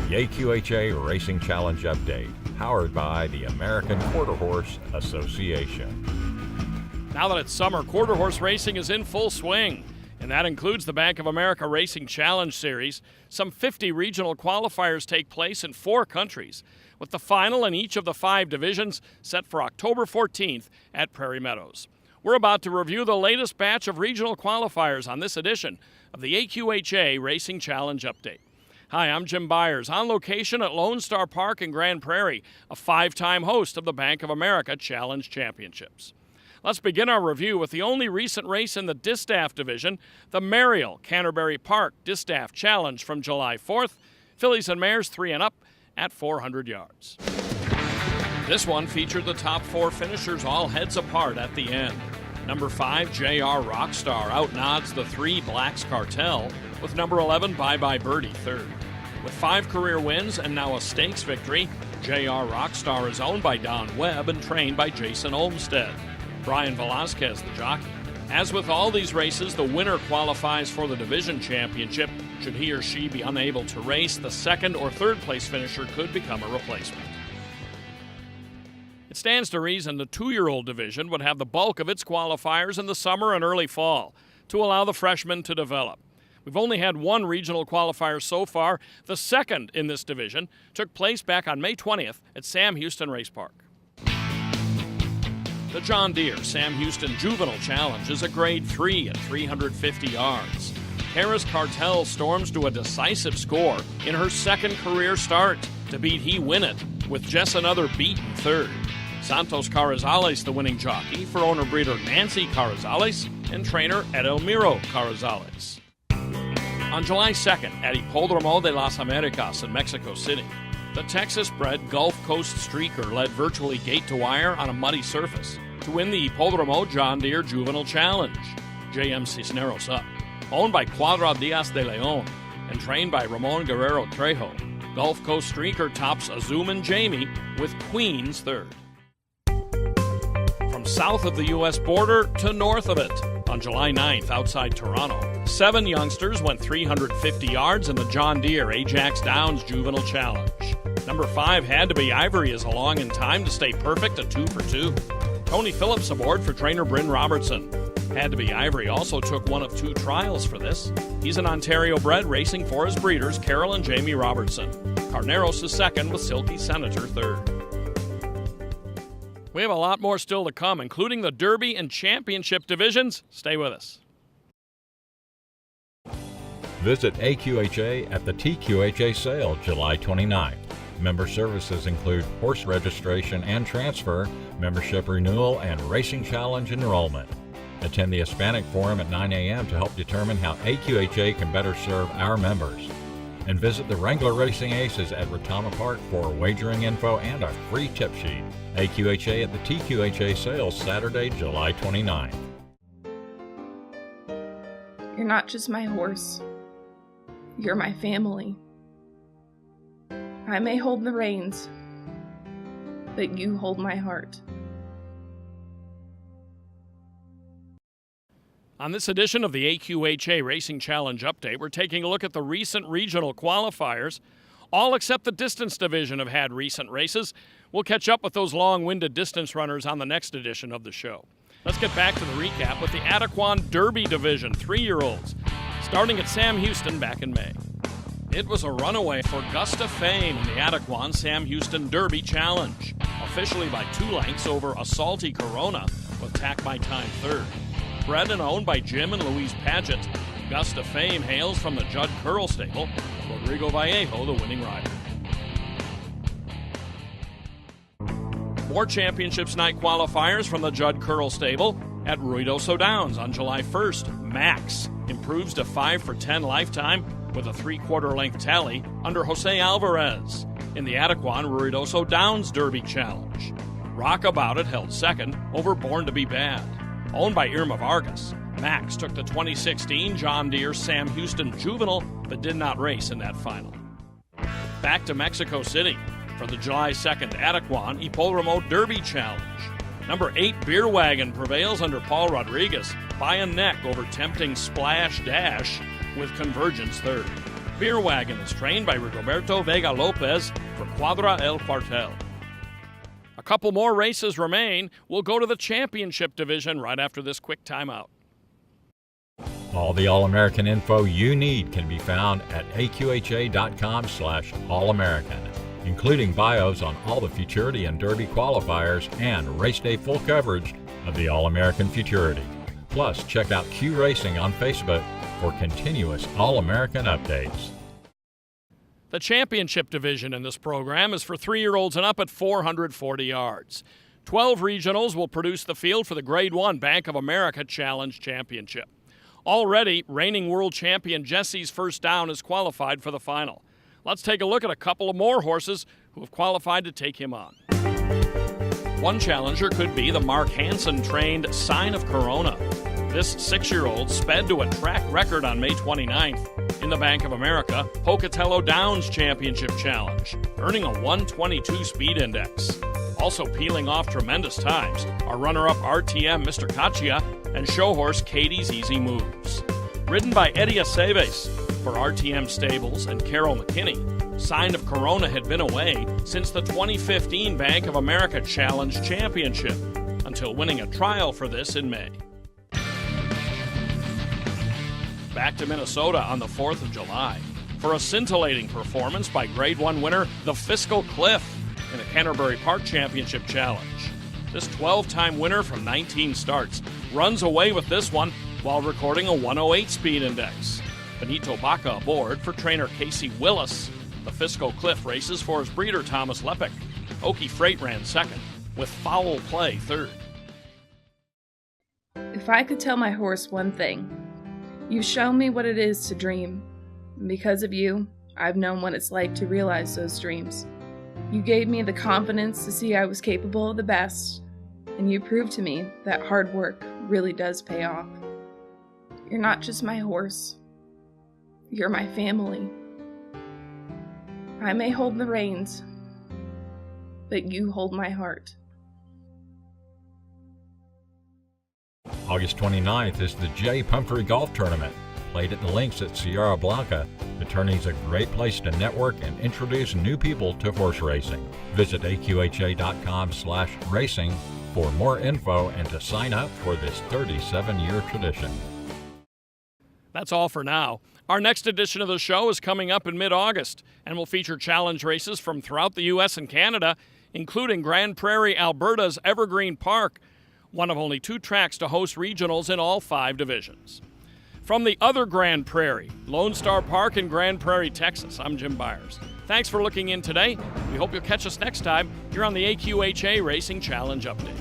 The AQHA Racing Challenge Update, powered by the American Quarter Horse Association. Now that it's summer, quarter horse racing is in full swing, and that includes the Bank of America Racing Challenge Series. Some 50 regional qualifiers take place in 4 countries, with the final in each of the 5 divisions set for October 14th at Prairie Meadows. We're about to review the latest batch of regional qualifiers on this edition of the AQHA Racing Challenge Update. Hi, I'm Jim BYERS, on location at Lone Star Park in Grand Prairie, a 5-time host of the Bank of America Challenge Championships. Let's begin our review with the only recent race in the DISTAFF division, the MERIAL Canterbury Park DISTAFF Challenge from July 4th, fillies and mares 3 and up at 400 yards. This one featured the top 4 finishers all heads apart at the end. Number 5, JR Rockstar outnods the 3 Blacks Cartel, with number 11, Bye Bye Birdie, 3rd. With 5 career wins and now a stakes victory, JR Rockstar is owned by Don Webb and trained by Jason Olmstead. Brian VELAZQUEZ, the jockey. As with all these races, the winner qualifies for the division championship. Should he or she be unable to race, the 2nd or 3rd place finisher could become a replacement. It stands to reason the 2-year-old division would have the bulk of its qualifiers in the summer and early fall to allow the freshmen to develop. We've only had 1 regional qualifier so far. The 2nd in this division took place back on May 20th at Sam Houston Race Park. The John Deere Sam Houston Juvenile Challenge is a Grade 3 at 350 yards. Harris Cartel storms to a decisive score in her 2nd career start to beat He Win It, with JESSANOTHERBEATIN, 3rd. Santos Carrizales, the winning jockey, for owner-breeder Nancy Carrizales and trainer Edelmiro Carrizales. On July 2nd at HIPODROMO de las Americas in Mexico City, the Texas-bred Gulf Coast Streaker led virtually gate-to-wire on a muddy surface to win the HIPODROMO John Deere Juvenile Challenge. J.M. Cisneros up. Owned by Cuadra Diaz de Leon and trained by Ramon Guerrero Trejo, Gulf Coast Streaker tops AZOOMIN JAIME with Queens 3rd. From south of the U.S. border to north of it, on July 9th outside Toronto, 7 youngsters went 350 yards in the John Deere AJAX Downs Juvenile Challenge. Number 5 Had to Be Ivory is along in time to stay perfect at 2 for 2. Tony Phillips aboard for trainer BRYN Robertson. Had to Be Ivory also took one of 2 trials for this. He's an Ontario bred racing for his breeders, Carol and Jamie Robertson. Carneros is 2nd with Silky Senator 3rd. We have a lot more still to come, including the Derby and Championship divisions. Stay with us. Visit AQHA at the TQHA sale July 29th. Member services include horse registration and transfer, membership renewal, and racing challenge enrollment. Attend the Hispanic Forum at 9 a.m. to help determine how AQHA can better serve our members. And visit the Wrangler Racing Aces at Retama Park for wagering info and a free tip sheet. AQHA at the TQHA sales Saturday, July 29th. You're not just my horse. You're my family. I may hold the reins, but you hold my heart. On this edition of the AQHA Racing Challenge Update, we're taking a look at the recent regional qualifiers. All except the distance division have had recent races. We'll catch up with those long-winded distance runners on the next edition of the show. Let's get back to the recap with the ADEQUAN Derby division, 3-year-olds, starting at Sam Houston back in May. It was a runaway for Gusta Fame in the ADEQUAN Sam Houston Derby Challenge, officially by 2 lengths over a Salty Corona with Tack My Time 3rd. Bred and owned by Jim and Louise PADGETT, Gusta Fame hails from the Judd Curl stable, Rodrigo Vallejo the winning rider. More Championships Night qualifiers from the Judd Curl stable at Ruidoso Downs on July 1st. Max improves to 5 for 10 lifetime with a 3/4 length tally under Jose Alvarez in the ADEQUAN Ruidoso Downs Derby Challenge. Rock About It held 2nd over Born to Be Bad. Owned by Irma Vargas, Max took the 2016 John Deere Sam Houston Juvenile, but did not race in that final. Back to Mexico City for the July 2nd ADEQUAN HIPODROMO Derby Challenge. Number 8 Beer Wagon prevails under Paul Rodriguez by a neck over tempting Splash Dash with Convergence 3rd. Beer Wagon is trained by Rigoberto Vega Lopez for Cuadra El Cuartel. A couple more races remain. We'll go to the championship division right after this quick timeout. All the All-American info you need can be found at aqha.com/allamerican, including bios on all the Futurity and Derby qualifiers and race day full coverage of the All-American Futurity. Plus, check out Q Racing on Facebook for continuous All-American updates. The championship division in this program is for 3-year-olds and up at 440 yards. 12 regionals will produce the field for the Grade 1 Bank of America Challenge Championship. Already, reigning world champion Jesse's First Down is qualified for the final. Let's take a look at a couple of more horses who have qualified to take him on. One challenger could be the Mark Hansen-trained Sign of Corona. This 6-year-old sped to a track record on May 29th in the Bank of America Pocatello Downs Championship Challenge, earning a 122 speed index. Also peeling off tremendous times are runner-up RTM Mr. Kachia and show horse Katie's Easy Moves. Ridden by Eddie Aceves for RTM Stables and Carol McKinney, Sign of Corona had been away since the 2015 Bank of America Challenge Championship, until winning a trial for this in May. Back to Minnesota on the 4th of July for a scintillating performance by Grade 1 winner, the Fiscal Cliff, in the Canterbury Park Championship Challenge. This 12-time winner from 19 starts runs away with this one while recording a 108 speed index. Benito Baca aboard for trainer Casey Willis. The Fiscal Cliff races for his breeder Thomas Lepic. Okie Freight ran second, with Foul Play third. If I could tell my horse one thing, you've shown me what it is to dream. And because of you, I've known what it's like to realize those dreams. You gave me the confidence to see I was capable of the best, and you proved to me that hard work really does pay off. You're not just my horse. You're my family. I may hold the reins, but you hold my heart. August 29th is the J. Pumphrey Golf Tournament, played at the links at Sierra Blanca. The tourney's a great place to network and introduce new people to horse racing. Visit aqha.com/racing for more info and to sign up for this 37-year tradition. That's all for now. Our next edition of the show is coming up in mid-August and will feature challenge races from throughout the U.S. and Canada, including Grand Prairie, Alberta's Evergreen Park, one of only 2 tracks to host regionals in all 5 divisions. From the other Grand Prairie, Lone Star Park in Grand Prairie, Texas, I'm Jim Byers. Thanks for looking in today. We hope you'll catch us next time here on the AQHA Racing Challenge Update.